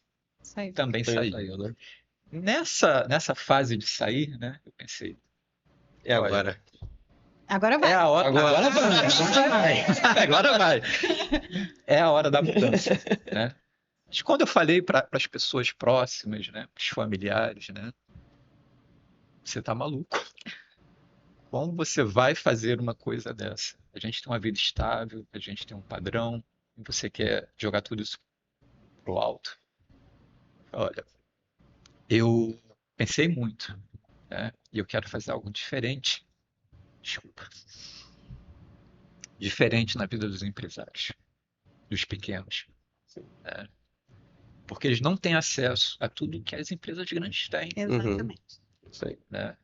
Saiu. também saí. Saiu, né? Nessa fase de sair, né, eu pensei, E agora? Agora vai. é a hora. Agora vai. Agora vai. É a hora da mudança, né? Mas quando eu falei para as pessoas próximas, né, para os familiares, né, você tá maluco. Como você vai fazer uma coisa dessa? A gente tem uma vida estável, a gente tem um padrão, e você quer jogar tudo isso pro alto? Olha, eu pensei muito, né? E eu quero fazer algo diferente. Desculpa. Diferente na vida dos empresários, dos pequenos, né? Porque eles não têm acesso a tudo que as empresas grandes têm, Exatamente. Isso aí. né?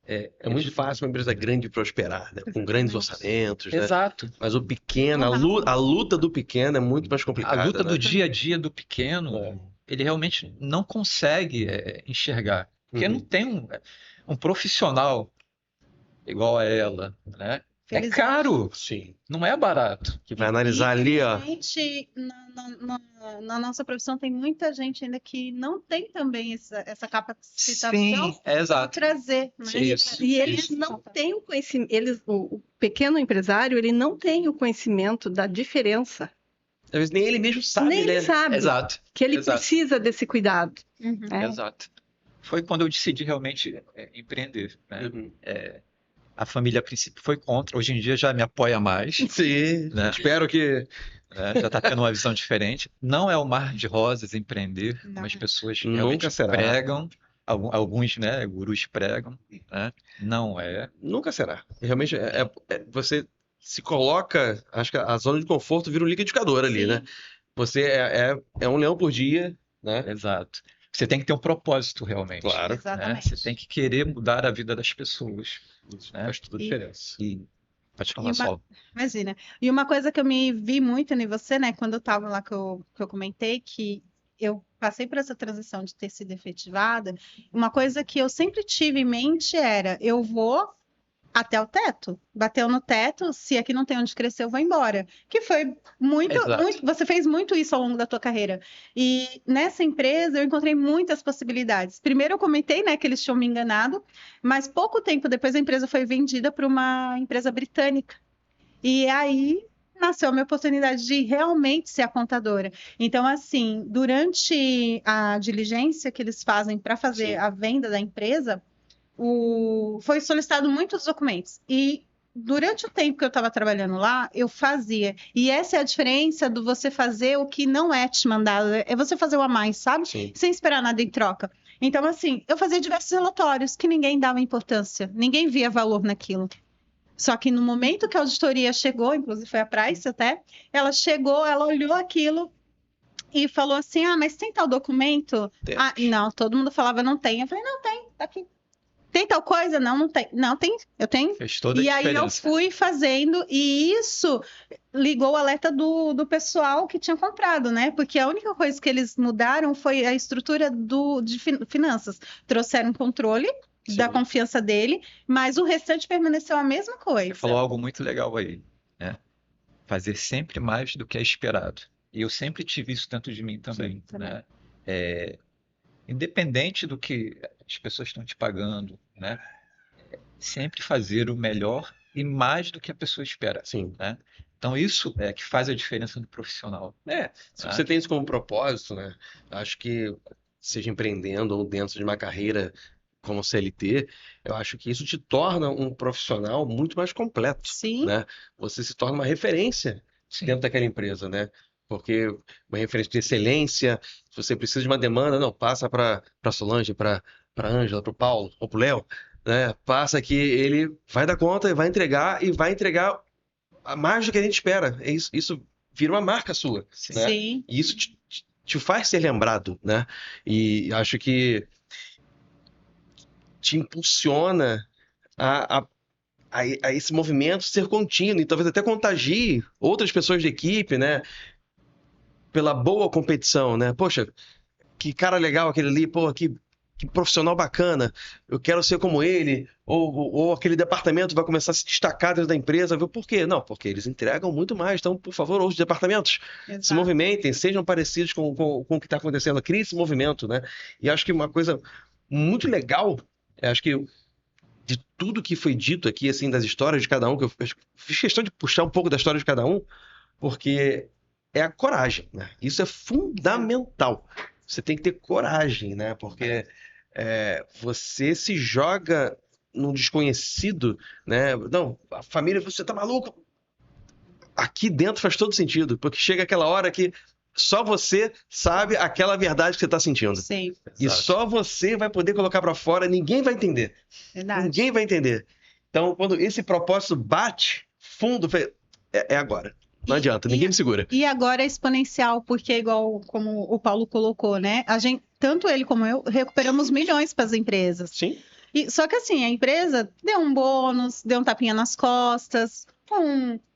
É muito fácil uma empresa grande prosperar, né? Com grandes orçamentos, né? Exato. Mas o pequeno, a luta do pequeno é muito mais complicada, A luta né? do dia a dia do pequeno, É. ele realmente não consegue enxergar. Porque Uhum. não tem um profissional igual a ela, né? É Felizmente. caro, Sim. não é barato. Que vai analisar ali, ó. Infelizmente, na nossa profissão tem muita gente ainda que não tem também essa capacitação Sim, é de exato. trazer, né? Isso. E eles não têm o conhecimento, o pequeno empresário, ele não tem o conhecimento da diferença. Às vezes nem ele mesmo sabe, Nem né? ele sabe Exato, que ele exato. precisa desse cuidado. Uhum. né? exato. Foi quando eu decidi realmente empreender, né? Uhum. A família a princípio foi contra, hoje em dia já me apoia mais, Sim. né? Espero que. né? Já está tendo uma visão diferente. Não é o mar de rosas empreender, como Não as é. pessoas Nunca realmente será. pregam, alguns, né, gurus pregam, né? Não é. Nunca será. Realmente, você se coloca. Acho que a zona de conforto vira um liquidificador ali, Sim. né? Você é um leão por dia, né? Exato. Você tem que ter um propósito realmente. Claro. Né? Exatamente. Você tem que querer mudar a vida das pessoas. Né? Faz toda a diferença. E pode E falar uma- só. Imagina. E uma coisa que eu me vi muito em você, né? Quando eu estava lá que eu comentei, que eu passei por essa transição de ter sido efetivada, uma coisa que eu sempre tive em mente era: eu vou até o teto. Bateu no teto, se aqui não tem onde crescer, eu vou embora. Que foi Exato. você fez muito isso ao longo da tua carreira. E nessa empresa eu encontrei muitas possibilidades. Primeiro eu comentei, né, que eles tinham me enganado, mas pouco tempo depois a empresa foi vendida para uma empresa britânica. E aí nasceu a minha oportunidade de realmente ser a contadora. Então, assim, durante a diligência que eles fazem para fazer Sim. a venda da empresa, foi solicitado muitos documentos. E durante o tempo que eu estava trabalhando lá, eu fazia. E essa é a diferença do você fazer o que não é te mandado. É você fazer o a mais, sabe? Sim. Sem esperar nada em troca. Então, assim, eu fazia diversos relatórios que ninguém dava importância. Ninguém via valor naquilo. Só que no momento que a auditoria chegou, inclusive foi a Price até, ela chegou, ela olhou aquilo e falou assim: ah, mas tem tal documento? Temos. Ah, não, todo mundo falava não tem. Eu falei: não, tem, tá aqui. Tem tal coisa? Não, não tem. Não, tem, eu tenho. Fez toda a E aí eu diferença. fui fazendo, e isso ligou o alerta do pessoal que tinha comprado, né? Porque a única coisa que eles mudaram foi a estrutura de finanças. Trouxeram controle da Sim. confiança dele, mas o restante permaneceu a mesma coisa. Você falou algo muito legal aí, né? Fazer sempre mais do que é esperado. E eu sempre tive isso dentro de mim também, Sim, também. né? Independente do que as pessoas estão te pagando, né? Sempre fazer o melhor e mais do que a pessoa espera, Sim. né? Então isso é que faz a diferença no profissional. Se você tem isso como propósito, né? Acho que seja empreendendo ou dentro de uma carreira como CLT, eu acho que isso te torna um profissional muito mais completo, Sim. né? Você se torna uma referência Sim. dentro daquela empresa, né? Porque uma referência de excelência, se você precisa de uma demanda, não, passa para Solange, para Ângela, para o Paulo ou para o Léo, né? Passa que ele vai dar conta, vai entregar mais do que a gente espera. Isso vira uma marca sua, Sim. né? Sim. E isso te faz ser lembrado, né? E acho que te impulsiona a esse movimento ser contínuo e talvez até contagie outras pessoas de equipe, né? Pela boa competição, né? Poxa, que cara legal aquele ali, pô, que profissional bacana, eu quero ser como ele, ou aquele departamento vai começar a se destacar dentro da empresa. Por quê? Não, porque eles entregam muito mais. Então, por favor, outros departamentos se Exato. movimentem, sejam parecidos com o que está acontecendo, crie esse movimento, né? E acho que uma coisa muito legal, acho que de tudo que foi dito aqui, assim, das histórias de cada um, que eu fiz questão de puxar um pouco da história de cada um, porque é a coragem, né? Isso é fundamental. Você tem que ter coragem, né? Porque você se joga num desconhecido, né? Não, a família, você tá maluco? Aqui dentro faz todo sentido, porque chega aquela hora que só você sabe aquela verdade que você tá sentindo. Sim, E Exato. só você vai poder colocar pra fora, ninguém vai entender. verdade. Ninguém vai entender. Então, quando esse propósito bate fundo, é agora. Não adianta, ninguém me segura. E agora é exponencial, porque igual como o Paulo colocou, né? A gente, tanto ele como eu, recuperamos milhões para as empresas. Sim. Só que assim, a empresa deu um bônus, deu um tapinha nas costas,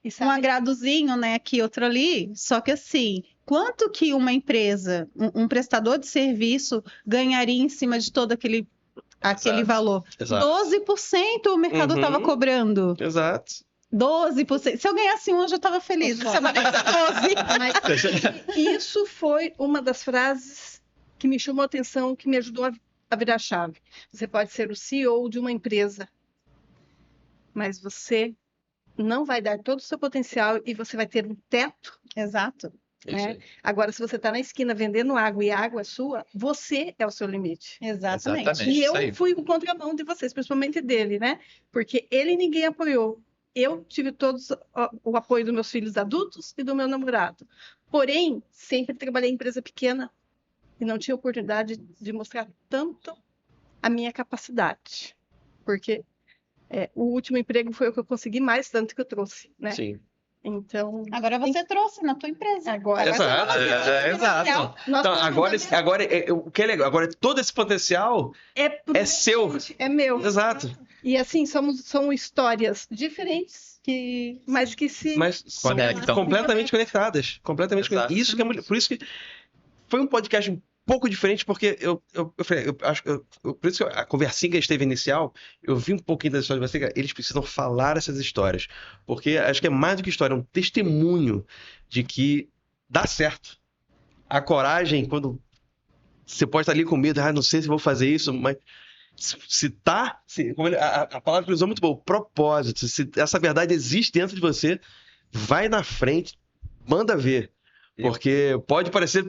E um sabe, agradozinho, né, aqui, outro ali. Só que assim, quanto que uma empresa, um prestador de serviço ganharia em cima de todo aquele Exato. valor? Exato. 12% o mercado Uhum. estava cobrando. Exato. 12%. Se eu ganhasse um, hoje eu estava feliz. Só. Você vai ganhar 12. mas isso foi uma das frases que me chamou a atenção, que me ajudou a virar a chave. Você pode ser o CEO de uma empresa, mas você não vai dar todo o seu potencial e você vai ter um teto. Exato. É isso aí. Agora, se você está na esquina vendendo água e a água é sua, você é o seu limite. Exatamente. Exatamente. E eu isso aí. fui o contramão de vocês, principalmente dele, né? Porque ele ninguém apoiou. Eu tive todos o apoio dos meus filhos adultos e do meu namorado. Porém, sempre trabalhei em empresa pequena e não tinha oportunidade de mostrar tanto a minha capacidade. Porque o último emprego foi o que eu consegui mais, tanto que eu trouxe, né? Sim. Então, Agora você trouxe na tua empresa. agora Exato. Exato. nós Então, estamos agora o que é legal, agora todo esse potencial pro é seu. gente, é meu. Exato. E assim, são histórias diferentes, mas que se Mas são Conectam. completamente conectadas. Completamente Exato. conectadas. Isso que é muito, por isso que foi um podcast um pouco diferente, porque eu acho por isso que a conversinha que a gente teve inicial, eu vi um pouquinho das histórias de você, eles precisam falar essas histórias. Porque acho que é mais do que história, é um testemunho de que dá certo. A coragem, quando você pode estar ali com medo, não sei se vou fazer isso, mas como a palavra que ele usou é muito boa, o propósito, se essa verdade existe dentro de você, vai na frente, manda ver. Porque pode parecer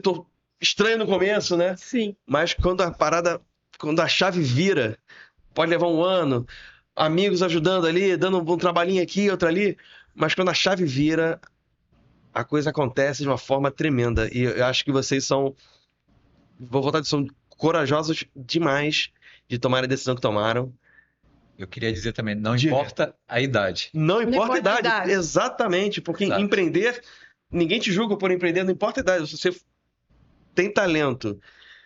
estranho no começo, né? sim. Mas quando a chave vira, pode levar um ano, amigos ajudando ali, dando um trabalhinho aqui, outro ali, mas quando a chave vira, a coisa acontece de uma forma tremenda. E eu acho que vocês são corajosos demais de tomar a decisão que tomaram. Eu queria dizer também, não Diga. importa a idade. Não importa a importa a idade. idade. Exatamente, porque Exato. empreender, ninguém te julga por empreender, não importa a idade. Se você tem talento,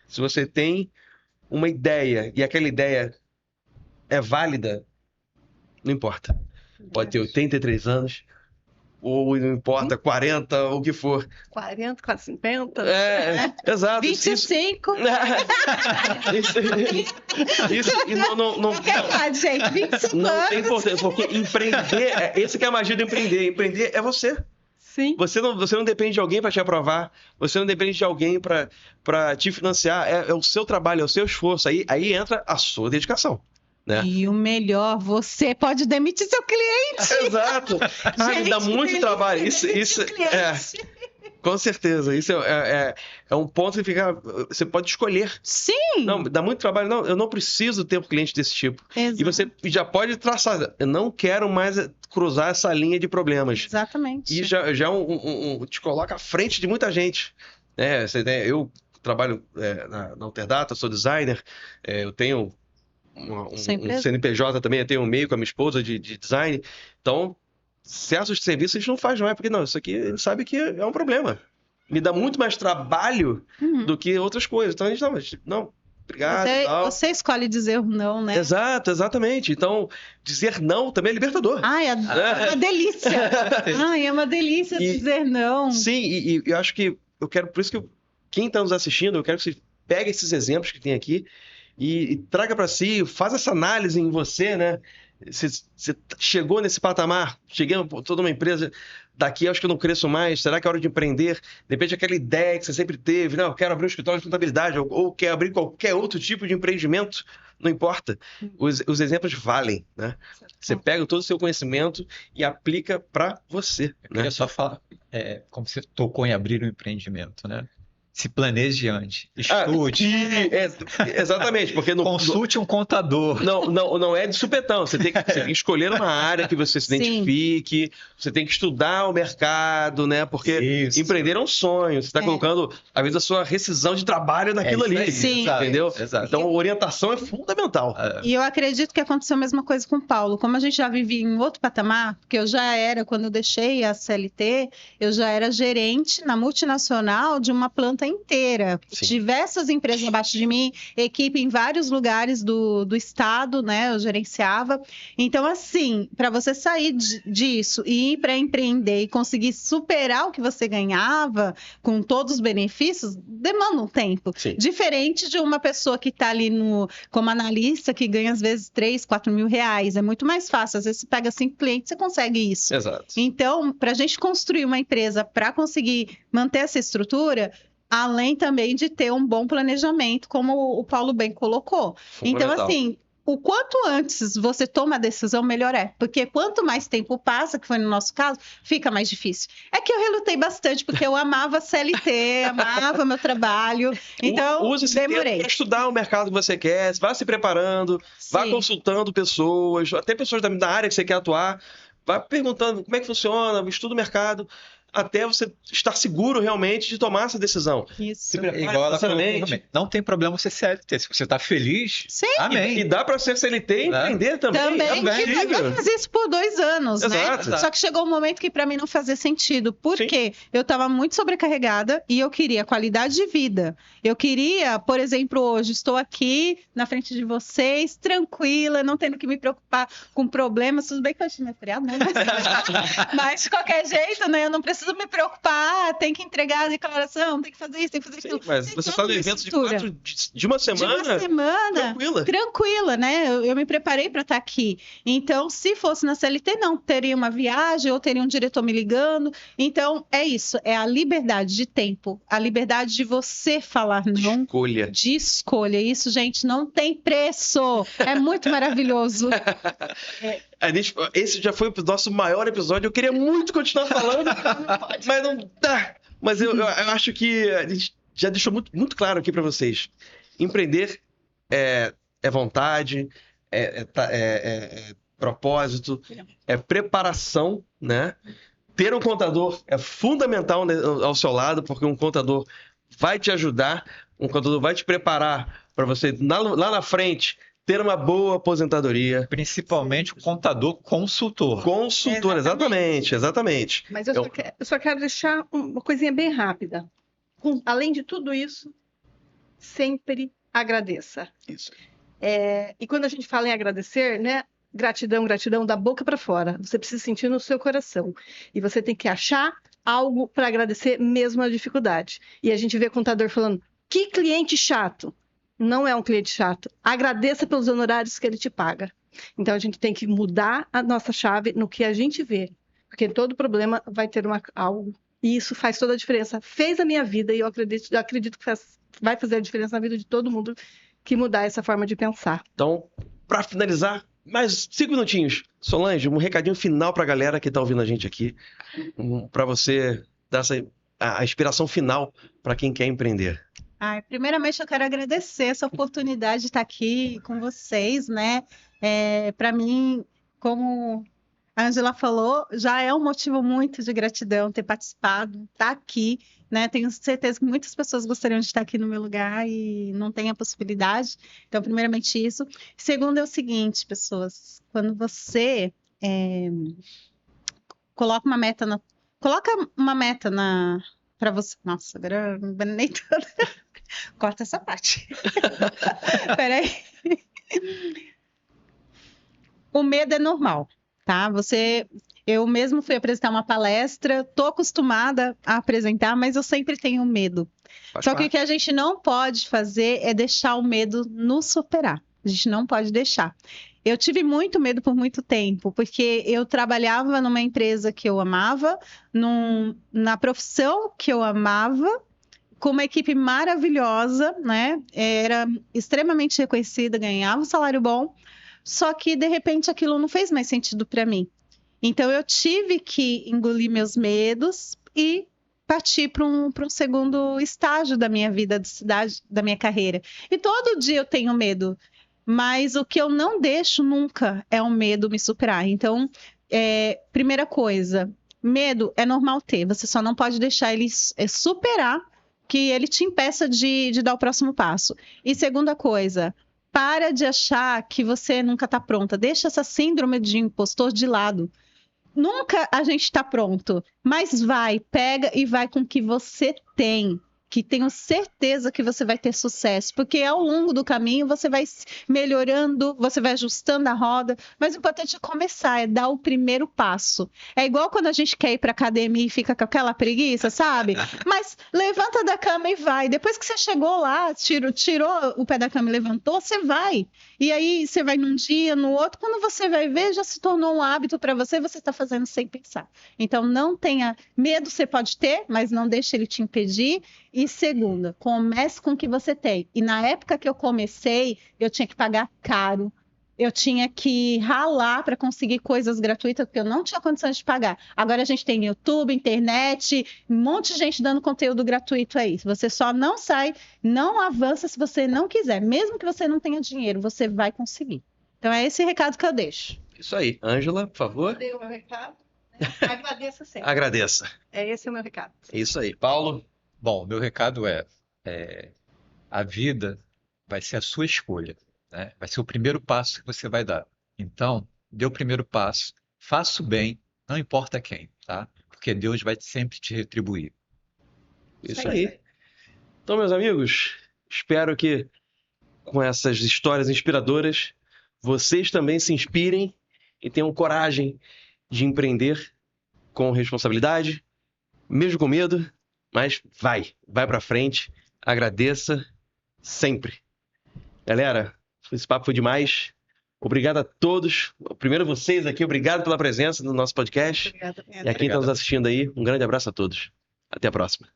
se você tem uma ideia e aquela ideia é válida, não importa. Pode ter 83 anos, ou não importa, 40, o que for. 40, quase 50. Exato. Isso, 25. e não É verdade, gente. 25 não anos. tem importância, porque empreender, esse que é a magia do empreender. Empreender é você. Sim. Você não depende de alguém para te aprovar, você não depende de alguém para te financiar, é o seu trabalho, é o seu esforço, aí entra a sua dedicação. Né? E o melhor, você pode demitir seu cliente. Exato. Me dá muito feliz, trabalho. Isso cliente. com certeza. Isso é um ponto que fica. Você pode escolher. Sim. Não, dá muito trabalho. Não, eu não preciso ter um cliente desse tipo. Exato. E você já pode traçar. Eu não quero mais cruzar essa linha de problemas. Exatamente. E já te coloca à frente de muita gente. Eu trabalho na Alterdata, sou designer, eu tenho um Sua empresa? CNPJ também, eu tenho um meio com a minha esposa de design. Então, certos serviços a gente não faz mais, porque não, isso aqui a gente sabe que é um problema. Me dá muito mais trabalho do que outras coisas. Então a gente não, obrigado e tal. Você escolhe dizer não, né? Exato, exatamente. Então, dizer não também é libertador. Ai, é uma delícia. Ai, é uma delícia dizer não. Sim, e eu acho que eu quero, por isso que quem está nos assistindo, eu quero que você pegue esses exemplos que tem aqui e traga para si, faz essa análise em você, né? Você chegou nesse patamar, cheguei toda uma empresa, daqui acho que eu não cresço mais, será que é hora de empreender? Depende daquela ideia que você sempre teve, não, eu quero abrir um escritório de contabilidade, ou quer abrir qualquer outro tipo de empreendimento, não importa. Os exemplos valem, né? Você pega todo o seu conhecimento e aplica para você. Eu queria só falar, como você tocou em abrir um empreendimento, né? Se planeje antes, estude. Exatamente, porque consulte um contador. Não é de supetão. Você tem que escolher uma área que você se identifique, você tem que estudar o mercado, né? Porque empreender é um sonho. Você está colocando, às vezes, a sua rescisão de trabalho naquilo ali. Sim. Entendeu? Exato. Então, a orientação é fundamental. E eu acredito que aconteceu a mesma coisa com o Paulo. Como a gente já vivia em outro patamar, porque eu já era, quando eu deixei a CLT, eu já era gerente na multinacional de uma planta inteira. Sim. Diversas empresas abaixo de mim, equipe em vários lugares do estado, né? Eu gerenciava. Então, assim, para você sair disso e ir para empreender e conseguir superar o que você ganhava com todos os benefícios, demanda um tempo. Sim. Diferente de uma pessoa que está ali como analista, que ganha às vezes 3, 4 mil reais. É muito mais fácil. Às vezes você pega 5 clientes, você consegue isso. Exato. Então, para a gente construir uma empresa para conseguir manter essa estrutura, além também de ter um bom planejamento, como o Paulo bem colocou. Então, assim, o quanto antes você toma a decisão, melhor é. Porque quanto mais tempo passa, que foi no nosso caso, fica mais difícil. É que eu relutei bastante, porque eu amava a CLT, amava meu trabalho. Então, use esse tempo para estudar o mercado que você quer, vá se preparando, vá consultando pessoas, até pessoas da área que você quer atuar, vá perguntando como é que funciona, estuda o mercado, até você estar seguro realmente de tomar essa decisão. Isso. Igual ela falou, não tem problema você ser CLT. Se você está feliz, amém. E dá para ser CLT e empreender também. Eu fiz isso por 2 anos, Exato. né? Só que chegou um momento que para mim não fazia sentido. Porque eu estava muito sobrecarregada e eu queria qualidade de vida. Eu queria, por exemplo, hoje estou aqui na frente de vocês, tranquila, não tendo que me preocupar com problemas. Tudo bem que hoje não é feriado, né? Mas de qualquer jeito, né? Eu não preciso me preocupar, tem que entregar a declaração, tem que fazer isso, tem que fazer aquilo. Mas você está no evento de uma semana? De uma semana. Tranquila, né? Eu me preparei para estar aqui. Então, se fosse na CLT, não. Teria uma viagem ou teria um diretor me ligando. Então, é isso. É a liberdade de tempo. A liberdade de você falar não. De escolha. Isso, gente, não tem preço. É muito maravilhoso. Esse já foi o nosso maior episódio. Eu queria muito continuar falando, mas não dá. Mas eu acho que a gente já deixou muito claro aqui para vocês. Empreender é vontade, é propósito, é preparação, né? Ter um contador é fundamental ao seu lado, porque um contador vai te ajudar, um contador vai te preparar para você lá na frente ter uma boa aposentadoria. Principalmente o contador consultor. Consultor, exatamente. Mas eu só quero deixar uma coisinha bem rápida. Além de tudo isso, sempre agradeça. Isso. E quando a gente fala em agradecer, né? Gratidão, da boca para fora. Você precisa sentir no seu coração. E você tem que achar algo para agradecer mesmo na dificuldade. E a gente vê contador falando, que cliente chato. Não é um cliente chato. Agradeça pelos honorários que ele te paga. Então, a gente tem que mudar a nossa chave no que a gente vê. Porque todo problema vai ter algo. E isso faz toda a diferença. Fez a minha vida e eu acredito que vai fazer a diferença na vida de todo mundo que mudar essa forma de pensar. Então, para finalizar, mais 5 minutinhos. Solange, um recadinho final para a galera que está ouvindo a gente aqui. Para você dar a inspiração final para quem quer empreender. Primeiramente, eu quero agradecer essa oportunidade de estar aqui com vocês, né? Para mim, como a Angela falou, já é um motivo muito de gratidão ter participado, estar aqui, né? Tenho certeza que muitas pessoas gostariam de estar aqui no meu lugar e não tem a possibilidade. Então, primeiramente isso. Segundo é o seguinte, pessoas, quando você coloca uma meta para você. Nossa, agora eu me enganei toda. Corta essa parte. Peraí. O medo é normal, tá? Eu mesmo fui apresentar uma palestra, tô acostumada a apresentar, mas eu sempre tenho medo. Faz Só que o parte. que a gente não pode fazer é deixar o medo nos superar. A gente não pode deixar. Eu tive muito medo por muito tempo, porque eu trabalhava numa empresa que eu amava, na profissão que eu amava, com uma equipe maravilhosa, né? Era extremamente reconhecida, ganhava um salário bom, só que de repente aquilo não fez mais sentido para mim. Então eu tive que engolir meus medos e partir para um segundo estágio da minha vida, da minha carreira. E todo dia eu tenho medo, mas o que eu não deixo nunca é o medo me superar. Então, primeira coisa, medo é normal ter, você só não pode deixar ele superar, que ele te impeça de dar o próximo passo. E segunda coisa, para de achar que você nunca está pronta. Deixa essa síndrome de impostor de lado. Nunca a gente está pronto, mas pega e vai com o que você tem, que tenho certeza que você vai ter sucesso, porque ao longo do caminho você vai melhorando, você vai ajustando a roda, mas o importante é começar, é dar o primeiro passo. É igual quando a gente quer ir para academia e fica com aquela preguiça, sabe? Mas levanta da cama e vai. Depois que você chegou lá, tirou o pé da cama e levantou, você vai. E aí você vai num dia, no outro, quando você vai ver, já se tornou um hábito para você, você está fazendo sem pensar. Então não tenha medo, você pode ter, mas não deixe ele te impedir. E segunda, comece com o que você tem. E na época que eu comecei, eu tinha que pagar caro. Eu tinha que ralar para conseguir coisas gratuitas, porque eu não tinha condições de pagar. Agora a gente tem YouTube, internet, um monte de gente dando conteúdo gratuito aí. Você só não sai, não avança se você não quiser. Mesmo que você não tenha dinheiro, você vai conseguir. Então é esse recado que eu deixo. Isso aí. Ângela, por favor. Dei o meu recado. Né? Agradeço sempre. Agradeça. Esse é o meu recado. Isso aí. Paulo. Bom, meu recado é, a vida vai ser a sua escolha, né? Vai ser o primeiro passo que você vai dar. Então, dê o primeiro passo, faça o bem, não importa quem, tá? Porque Deus vai sempre te retribuir. Isso aí. Então, meus amigos, espero que com essas histórias inspiradoras, vocês também se inspirem e tenham coragem de empreender com responsabilidade, mesmo com medo, mas vai pra frente, agradeça sempre. Galera, esse papo foi demais. Obrigado a todos. Primeiro vocês aqui, obrigado pela presença no nosso podcast. Obrigada. E a quem está nos assistindo aí, um grande abraço a todos. Até a próxima.